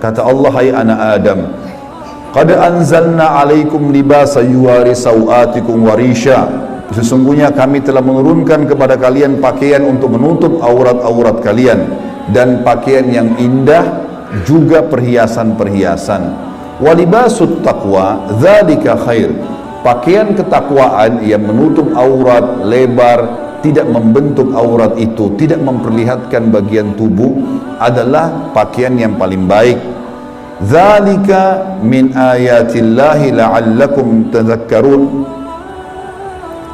Kata Allah, hai anak Adam, qad anzalna alaikum libasa yuwari sawatikum warisha. Sesungguhnya kami telah menurunkan kepada kalian pakaian untuk menutup aurat-aurat kalian, dan pakaian yang indah, juga perhiasan-perhiasan. Walibasut taqwa dzalika khair. Pakaian ketakwaan yang menutup aurat lebar, tidak membentuk aurat itu, tidak memperlihatkan bagian tubuh, adalah pakaian yang paling baik. Dzalika min ayatillahi la'allakum tadhakkarun.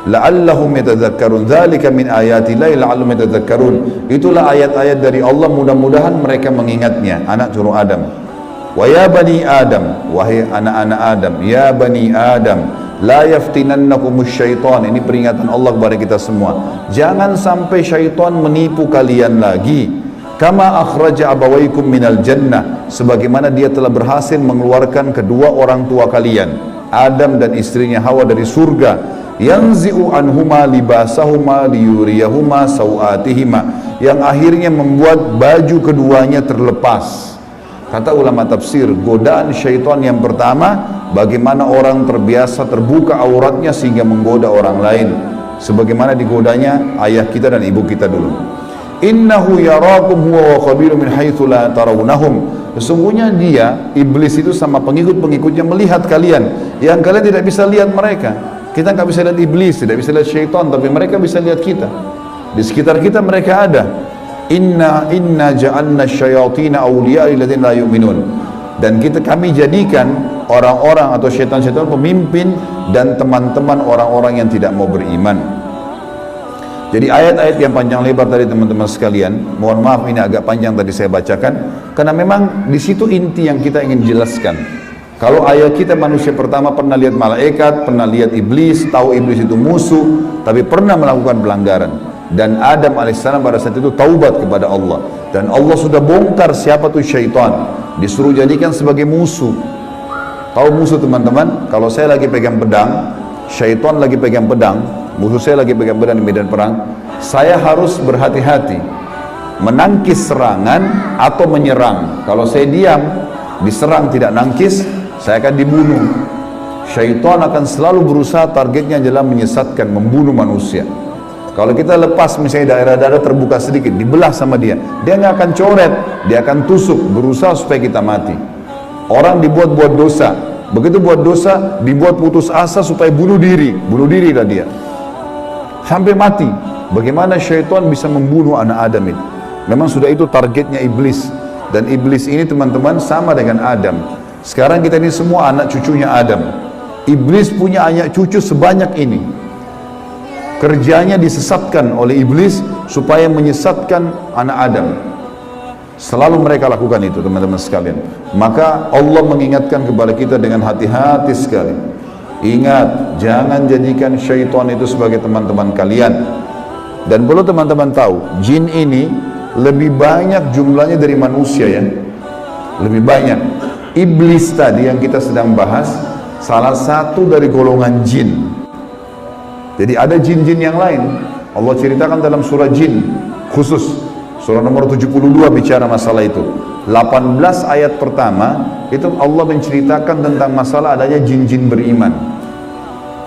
La'allahum yatadhakkarun. Dzalika min ayatillahi la'allahum yatadhakkarun. Itulah ayat-ayat dari Allah, mudah-mudahan mereka mengingatnya. Anak cucu Adam. Wa ya bani Adam, wahai anak-anak Adam, ya bani Adam, la yaftinannakumus syaitan. Ini peringatan Allah kepada kita semua. Jangan sampai syaitan menipu kalian lagi. Kama akhraja abawaikum minal jannah, sebagaimana dia telah berhasil mengeluarkan kedua orang tua kalian, Adam dan istrinya Hawa, dari surga. Yanzi'u anhuma libasahuma liyuriyahuma sawatihima, yang akhirnya membuat baju keduanya terlepas. Kata ulama tafsir, godaan syaitan yang pertama, bagaimana orang terbiasa terbuka auratnya sehingga menggoda orang lain, sebagaimana digodanya ayah kita dan ibu kita dulu. Innahu yarakum huwa wa qabilu min haitsu la tarawnahum. Sesungguhnya dia, iblis itu, sama pengikut-pengikutnya melihat kalian yang kalian tidak bisa lihat mereka. Kita nggak bisa lihat iblis, tidak bisa lihat syaitan, tapi mereka bisa lihat kita. Di sekitar kita mereka ada. Inna ja'alna syayatina awliya lilladzina la yu'minun. Dan kami jadikan orang-orang atau syaitan-syaitan pemimpin dan teman-teman orang-orang yang tidak mau beriman. Jadi ayat-ayat yang panjang lebar tadi teman-teman sekalian, mohon maaf ini agak panjang tadi saya bacakan, karena memang di situ inti yang kita ingin jelaskan. Kalau ayat kita manusia pertama pernah lihat malaikat, pernah lihat iblis, tahu iblis itu musuh, tapi pernah melakukan pelanggaran. Dan Adam alaihissalam pada saat itu taubat kepada Allah, dan Allah sudah bongkar siapa tuh syaitan, disuruh jadikan sebagai musuh. Tahu musuh teman-teman? Kalau saya lagi pegang pedang, syaitan lagi pegang pedang, musuh saya lagi pegang pedang di medan perang, saya harus berhati-hati menangkis serangan atau menyerang. Kalau saya diam, diserang tidak nangkis, saya akan dibunuh. Syaitan akan selalu berusaha, targetnya adalah menyesatkan, membunuh manusia. Kalau kita lepas misalnya daerah-daerah terbuka sedikit, dibelah sama dia nggak akan coret, dia akan tusuk, berusaha supaya kita mati. Orang dibuat dosa, begitu buat dosa, dibuat putus asa supaya bunuh dirilah dia sampai mati. Bagaimana syaitan bisa membunuh anak Adam itu? Memang sudah itu targetnya iblis, dan iblis ini teman-teman sama dengan Adam. Sekarang kita ini semua anak cucunya Adam. Iblis punya anak cucu sebanyak ini. Kerjanya disesatkan oleh iblis supaya menyesatkan anak Adam. Selalu mereka lakukan itu teman-teman sekalian. Maka Allah mengingatkan kepada kita dengan hati-hati sekali. Ingat, jangan jadikan syaitan itu sebagai teman-teman kalian. Dan perlu teman-teman tahu, jin ini lebih banyak jumlahnya dari manusia ya. Lebih banyak. Iblis tadi yang kita sedang bahas, salah satu dari golongan jin. Jadi ada jin-jin yang lain. Allah ceritakan dalam surah jin khusus, surah nomor 72 bicara masalah itu. 18 ayat pertama itu Allah menceritakan tentang masalah adanya jin-jin beriman.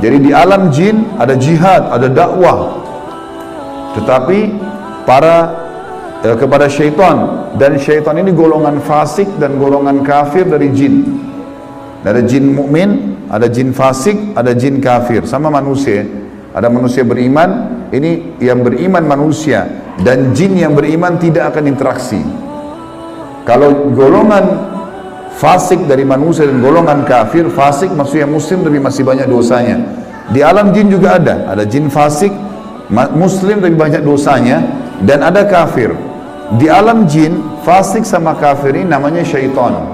Jadi di alam jin ada jihad, ada dakwah, tetapi kepada syaitan, dan syaitan ini golongan fasik dan golongan kafir dari jin. Ada jin mukmin, ada jin fasik, ada jin kafir, sama manusia. Ada manusia beriman, ini yang beriman manusia, dan jin yang beriman tidak akan interaksi. Kalau golongan fasik dari manusia dan golongan kafir, fasik maksudnya muslim tapi masih banyak dosanya. Di alam jin juga ada jin fasik, muslim tapi banyak dosanya, dan ada kafir. Di alam jin, fasik sama kafir ini namanya syaitan.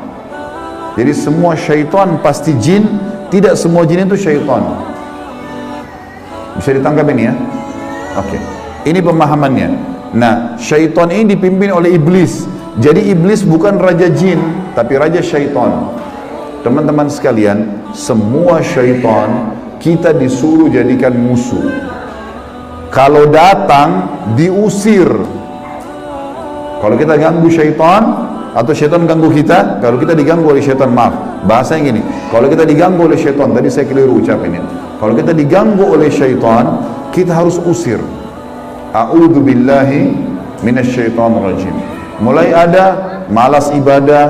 Jadi semua syaitan pasti jin, tidak semua jin itu syaitan. Bisa ditangkap ini ya? Oke. Ini pemahamannya. Nah, syaitan ini dipimpin oleh iblis. Jadi iblis bukan raja jin, tapi raja syaitan. Teman-teman sekalian, semua syaitan kita disuruh jadikan musuh. Kalau datang, diusir. Kalau kita ganggu syaitan, Atau syaitan ganggu kita? Kalau kita diganggu oleh syaitan, maaf, bahasanya gini, kalau kita diganggu oleh syaitan, tadi saya keliru ucapin ya, kalau kita diganggu oleh syaitan, kita harus usir. A'udzu billahi minasyaitonir rajim. Mulai ada malas ibadah,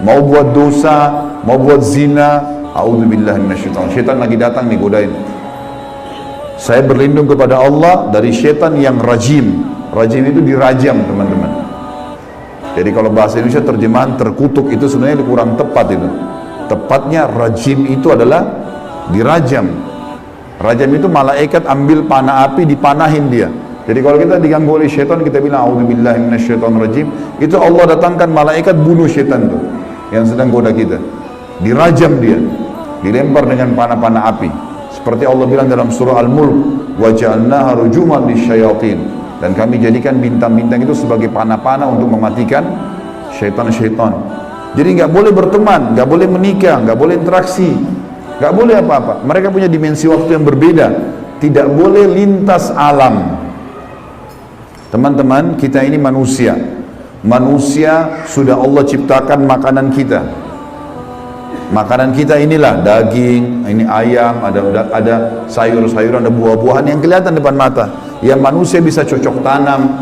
mau buat dosa, mau buat zina, a'udzu billahi minasyaitonir. Syaitan lagi datang nih godain. Saya berlindung kepada Allah dari syaitan yang rajim. Rajim itu dirajam, teman-teman. Jadi kalau bahasa Indonesia terjemahan terkutuk itu sebenarnya kurang tepat itu. Tepatnya rajim itu adalah dirajam. Rajam itu malaikat ambil panah api dipanahin dia. Jadi kalau kita diganggu oleh syaitan, kita bilang a'udzubillahi minasyaitonirrajim, itu Allah datangkan malaikat bunuh syaitan itu yang sedang goda kita. Dirajam dia, dilempar dengan panah-panah api. Seperti Allah bilang dalam surah Al-Mulk, wa ja'alnaha rujuman lisyayatin. Dan kami jadikan bintang-bintang itu sebagai panah-panah untuk mematikan syaitan-syaitan. Jadi nggak boleh berteman, nggak boleh menikah, nggak boleh interaksi, nggak boleh apa-apa. Mereka punya dimensi waktu yang berbeda. Tidak boleh lintas alam. Teman-teman, kita ini manusia. Manusia sudah Allah ciptakan makanan kita. Makanan kita inilah daging, ini ayam, ada sayur-sayuran, ada buah-buahan yang kelihatan depan mata. Yang manusia bisa cocok tanam,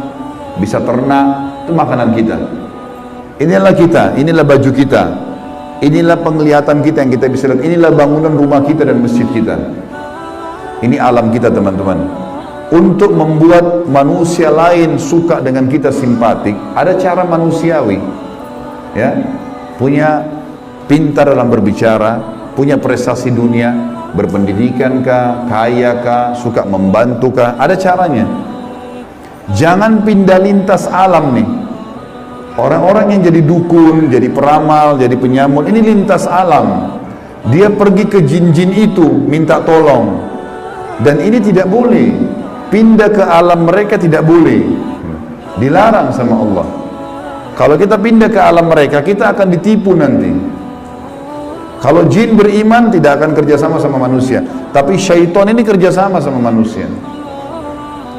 bisa ternak, itu makanan kita. Inilah kita, inilah baju kita, inilah penglihatan kita yang kita bisa lihat, inilah bangunan rumah kita dan masjid kita. Ini alam kita, teman-teman. Untuk membuat manusia lain suka dengan kita, simpatik, ada cara manusiawi, ya, punya pintar dalam berbicara, punya prestasi dunia, berpendidikan kah, kaya kah, suka membantu kah, ada caranya. Jangan pindah lintas alam nih. Orang-orang yang jadi dukun, jadi peramal, jadi penyamun, ini lintas alam. Dia pergi ke jin-jin itu minta tolong, dan ini tidak boleh. Pindah ke alam mereka tidak boleh, dilarang sama Allah. Kalau kita pindah ke alam mereka, kita akan ditipu nanti. Kalau jin beriman tidak akan kerjasama sama manusia, tapi syaitan ini kerjasama sama manusia.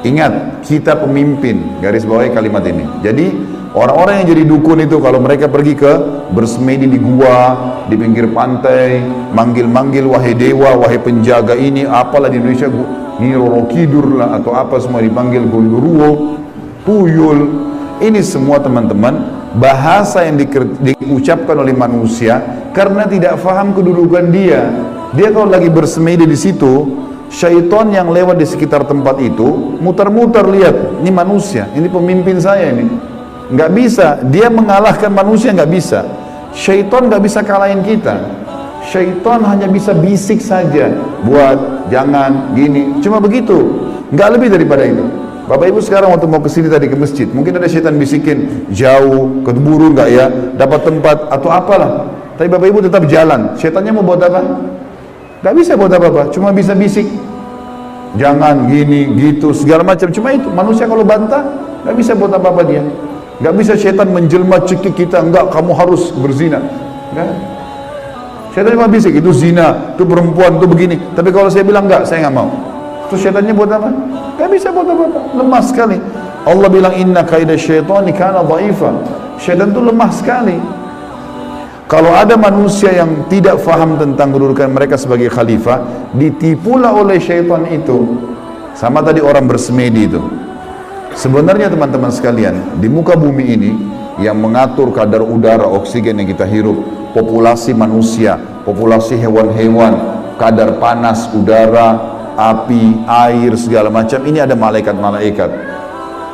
Ingat, kita pemimpin, garis bawahi kalimat ini. Jadi orang-orang yang jadi dukun itu kalau mereka pergi ke bersemedi di gua, di pinggir pantai, manggil-manggil wahai dewa, wahai penjaga ini, apalah di Indonesia, ini Roro Kidur lah atau apa, semua dipanggil Gondoruo, Tuyul. Ini semua, teman-teman, bahasa yang diucapkan oleh manusia karena tidak faham kedudukan dia. Dia kalau lagi bersemedi di situ, syaitan yang lewat di sekitar tempat itu muter-muter lihat, ini manusia, ini pemimpin saya ini. Nggak bisa, dia mengalahkan manusia, nggak bisa. Syaitan nggak bisa kalahin kita. Syaitan hanya bisa bisik saja, buat, jangan, gini, cuma begitu, nggak lebih daripada itu. Bapak Ibu sekarang waktu mau kesini tadi ke masjid, mungkin ada syaitan bisikin, jauh, keburu nggak ya, dapat tempat atau apalah. Tapi Bapak Ibu tetap jalan. Syaitannya mau buat apa? Nggak bisa buat apa-apa, cuma bisa bisik. Jangan gini, gitu, segala macam. Cuma itu, manusia kalau bantah, nggak bisa buat apa-apa dia. Nggak bisa syaitan menjelma cekik kita, enggak, kamu harus berzina. Enggak. Syaitan cuma bisik, itu zina, itu perempuan, itu begini. Tapi kalau saya bilang enggak, saya nggak mau. Terus syaitannya buat apa? Gak bisa buat apa-apa, lemah sekali. Allah bilang inna kaida syaitani kana dha'ifa. Syaitan itu lemah sekali. Kalau ada manusia yang tidak faham tentang kedudukan mereka sebagai khalifah, ditipulah oleh syaitan itu. Sama tadi orang bersemedi itu. Sebenarnya teman-teman sekalian, di muka bumi ini yang mengatur kadar udara, oksigen yang kita hirup, populasi manusia, populasi hewan-hewan, kadar panas udara, api, air, segala macam, ini ada malaikat-malaikat.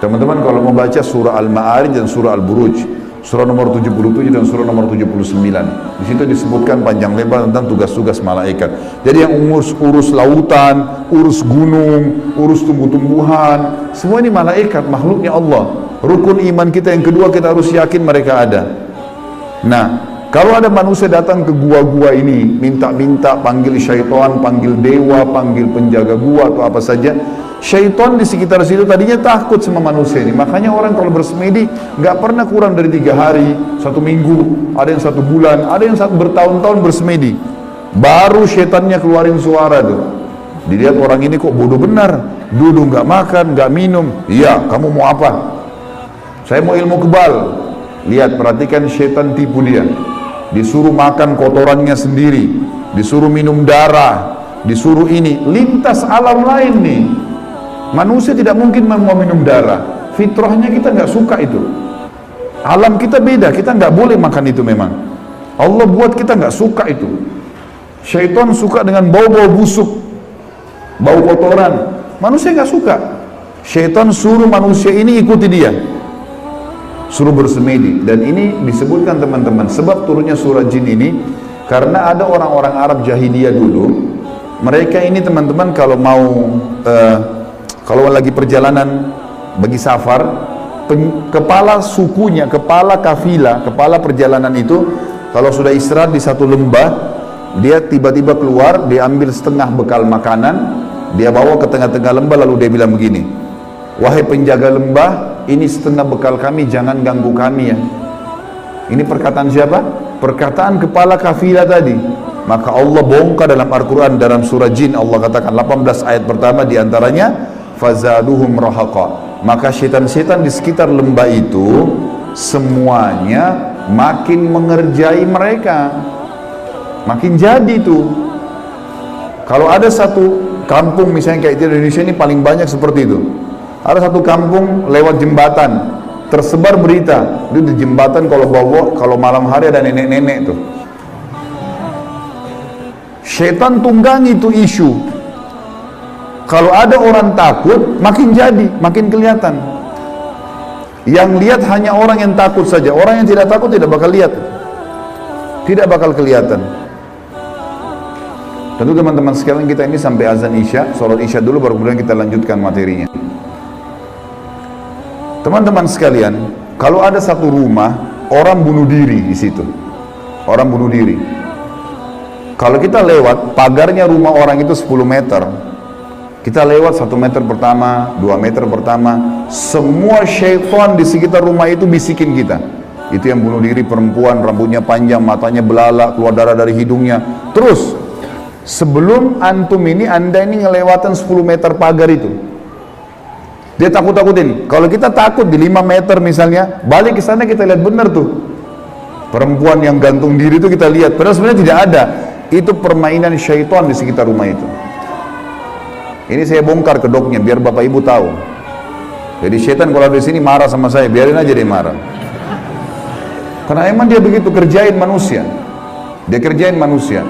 Teman-teman kalau mau baca surah Al-Ma'arij dan surah Al-Buruj, surah nomor 77 dan surah nomor 79, di situ disebutkan panjang lebar tentang tugas-tugas malaikat. Jadi yang urus lautan, urus gunung, urus tumbuh-tumbuhan, semua ini malaikat, makhluknya Allah. Rukun iman kita yang kedua, kita harus yakin mereka ada. Nah, kalau ada manusia datang ke gua-gua ini, minta-minta, panggil syaitan, panggil dewa, panggil penjaga gua atau apa saja, syaitan di sekitar situ tadinya takut sama manusia ini. Makanya orang kalau bersemedi nggak pernah kurang dari 3 hari, 1 minggu, ada yang 1 bulan, ada yang bertahun-tahun bersemedi. Baru syaitannya keluarin suara tuh. Dilihat orang ini kok bodoh benar, duduk nggak makan, nggak minum. Iya, kamu mau apa? Saya mau ilmu kebal. Lihat, perhatikan syaitan tipu dia. Disuruh makan kotorannya sendiri, disuruh minum darah, disuruh ini, lintas alam lain nih. Manusia tidak mungkin mau minum darah, fitrahnya kita nggak suka itu. Alam kita beda, kita nggak boleh makan itu memang. Allah buat kita nggak suka itu. Syaitan suka dengan bau-bau busuk, bau kotoran. Manusia nggak suka. Syaitan suruh manusia ini ikuti dia, suruh bersemedi. Dan ini disebutkan teman-teman, sebab turunnya surah jin ini karena ada orang-orang Arab jahiliyah dulu. Mereka ini teman-teman kalau mau kalau lagi perjalanan bagi safar, kepala sukunya, kepala kafilah, kepala perjalanan itu kalau sudah istirahat di satu lembah, dia tiba-tiba keluar, dia ambil setengah bekal makanan, dia bawa ke tengah-tengah lembah, lalu dia bilang begini, wahai penjaga lembah, ini setengah bekal kami, jangan ganggu kami ya. Ini perkataan siapa? Perkataan kepala kafilah tadi. Maka Allah bongkar dalam Al-Quran, dalam surah jin, Allah katakan 18 ayat pertama diantaranya, fazaduhum rahaqa. Maka syaitan-syaitan di sekitar lembah itu semuanya makin mengerjai mereka, makin jadi tuh. Kalau ada satu kampung misalnya kayak di Indonesia ini paling banyak seperti itu. Ada satu kampung lewat jembatan, tersebar berita, itu di jembatan kalau malam hari ada nenek-nenek tuh. Syaitan tunggangi itu isu. Kalau ada orang takut, makin jadi, makin kelihatan. Yang lihat hanya orang yang takut saja. Orang yang tidak takut tidak bakal lihat, tidak bakal kelihatan. Tentu teman-teman sekalian, kita ini sampai azan Isya, sholat Isya dulu baru kemudian kita lanjutkan materinya. Teman-teman sekalian, kalau ada satu rumah, orang bunuh diri di situ. Orang bunuh diri. Kalau kita lewat, pagarnya rumah orang itu 10 meter. Kita lewat 1 meter pertama, 2 meter pertama, semua syaitan di sekitar rumah itu bisikin kita. Itu yang bunuh diri perempuan, rambutnya panjang, matanya belalak, keluar darah dari hidungnya. Terus, sebelum antum ini, anda ini ngelewatan 10 meter pagar itu, dia takut-takutin. Kalau kita takut di 5 meter misalnya, balik ke sana kita lihat benar tuh. Perempuan yang gantung diri itu kita lihat, padahal sebenarnya tidak ada. Itu permainan syaitan di sekitar rumah itu. Ini saya bongkar kedoknya biar bapak ibu tahu. Jadi syaitan kalau di sini marah sama saya, biarin aja dia marah. Karena emang dia begitu kerjain manusia. Dia kerjain manusia.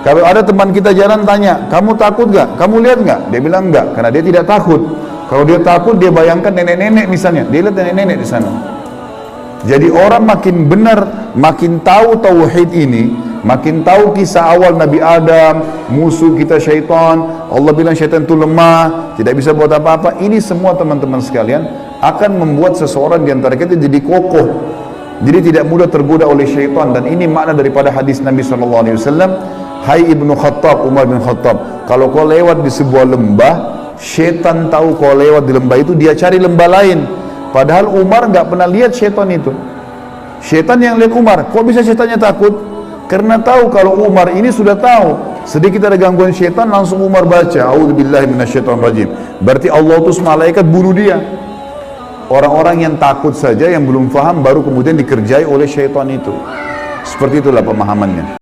Kalau ada teman kita jalan tanya, kamu takut gak? Kamu lihat gak? Dia bilang enggak, karena dia tidak takut. Kalau dia takut, dia bayangkan nenek-nenek misalnya. Dia lihat nenek-nenek di sana. Jadi orang makin benar, makin tahu tauhid ini, makin tahu kisah awal Nabi Adam, musuh kita syaitan, Allah bilang syaitan itu lemah, tidak bisa buat apa-apa. Ini semua teman-teman sekalian akan membuat seseorang di antara kita jadi kokoh, jadi tidak mudah tergoda oleh syaitan. Dan ini makna daripada hadis Nabi SAW. Hai Ibnu Khattab, Umar bin Khattab, kalau kau lewat di sebuah lembah, syaitan tahu kau lewat di lembah itu, dia cari lembah lain. Padahal Umar nggak pernah lihat syaitan itu. Syaitan yang lihat Umar. Kok bisa syaitannya takut? Karena tahu kalau Umar ini sudah tahu sedikit ada gangguan syaitan, langsung Umar baca A'udzubillahi minasyaitonirrajim. Berarti Allah utus malaikat bunuh dia. Orang-orang yang takut saja, yang belum faham, baru kemudian dikerjai oleh syaitan itu. Seperti itulah pemahamannya.